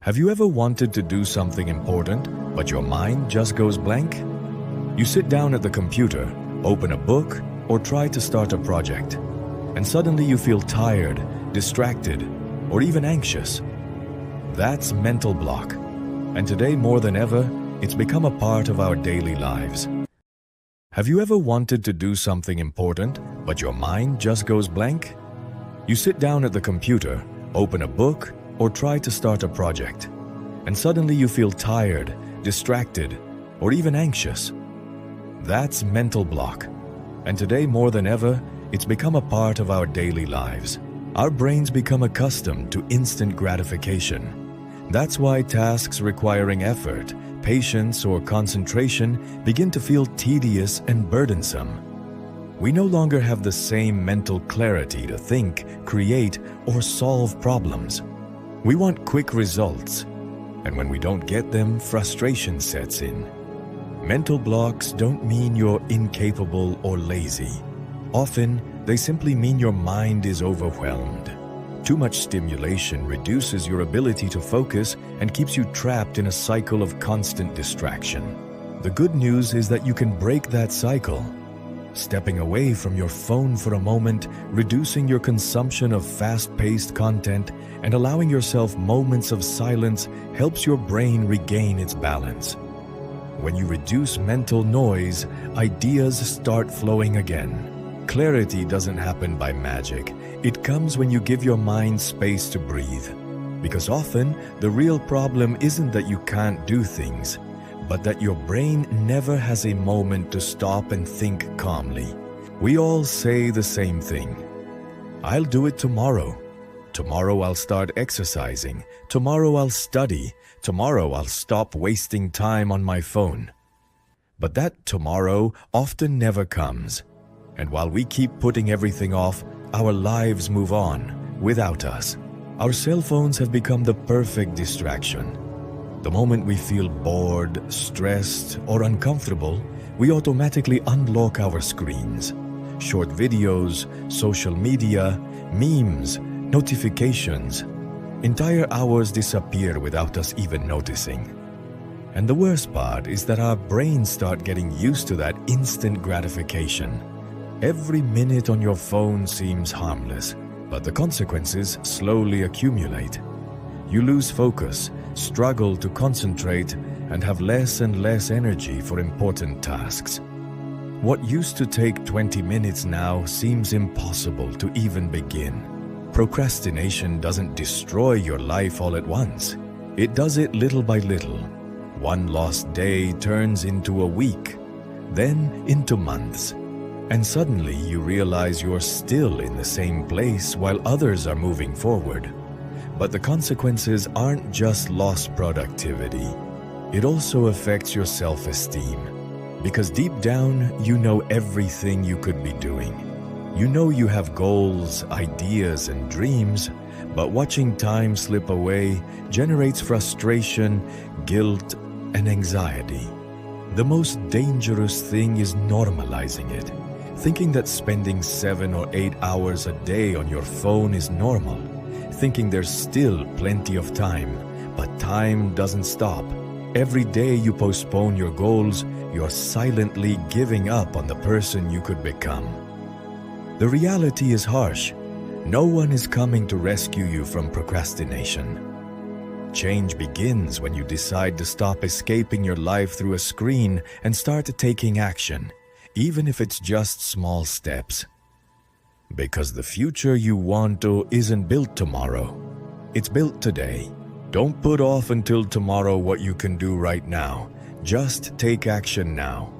Have you ever wanted to do something important, but your mind just goes blank? You sit down at the computer, open a book, or try to start a project, and suddenly you feel tired, distracted, or even anxious. That's mental block, and today more than ever, it's become a part of our daily lives. Have you ever wanted to do something important, but your mind just goes blank? You sit down at the computer, open a book, or try to start a project, and suddenly you feel tired, distracted, or even anxious. That's mental block, and today more than ever, it's become a part of our daily lives. Our brains become accustomed to instant gratification. That's why tasks requiring effort, patience, or concentration begin to feel tedious and burdensome. We no longer have the same mental clarity to think, create, or solve problems. We want quick results, and when we don't get them, frustration sets in. Mental blocks don't mean you're incapable or lazy. Often, they simply mean your mind is overwhelmed. Too much stimulation reduces your ability to focus and keeps you trapped in a cycle of constant distraction. The good news is that you can break that cycle. Stepping away from your phone for a moment, reducing your consumption of fast-paced content, and allowing yourself moments of silence helps your brain regain its balance. When you reduce mental noise, ideas start flowing again. Clarity doesn't happen by magic. It comes when you give your mind space to breathe. Because often, the real problem isn't that you can't do things, but that your brain never has a moment to stop and think calmly. We all say the same thing. I'll do it tomorrow. Tomorrow I'll start exercising. Tomorrow I'll study. Tomorrow I'll stop wasting time on my phone. But that tomorrow often never comes. And while we keep putting everything off, our lives move on without us. Our cell phones have become the perfect distraction. The moment we feel bored, stressed, or uncomfortable, we automatically unlock our screens. Short videos, social media, memes, notifications. Entire hours disappear without us even noticing. And the worst part is that our brains start getting used to that instant gratification. Every minute on your phone seems harmless, but the consequences slowly accumulate. You lose focus, struggle to concentrate, and have less and less energy for important tasks. What used to take 20 minutes now seems impossible to even begin. Procrastination doesn't destroy your life all at once. It does it little by little. One lost day turns into a week, then into months. And suddenly you realize you're still in the same place while others are moving forward. But the consequences aren't just lost productivity. It also affects your self-esteem. Because deep down, you know everything you could be doing. You know you have goals, ideas, and dreams, but watching time slip away generates frustration, guilt, and anxiety. The most dangerous thing is normalizing it, thinking that spending 7 or 8 hours a day on your phone is normal. Thinking there's still plenty of time, but time doesn't stop. Every day you postpone your goals, you're silently giving up on the person you could become. The reality is harsh. No one is coming to rescue you from procrastination. Change begins when you decide to stop escaping your life through a screen and start taking action, even if it's just small steps. Because the future you want to isn't built tomorrow. It's built today. Don't put off until tomorrow what you can do right now. Just take action now.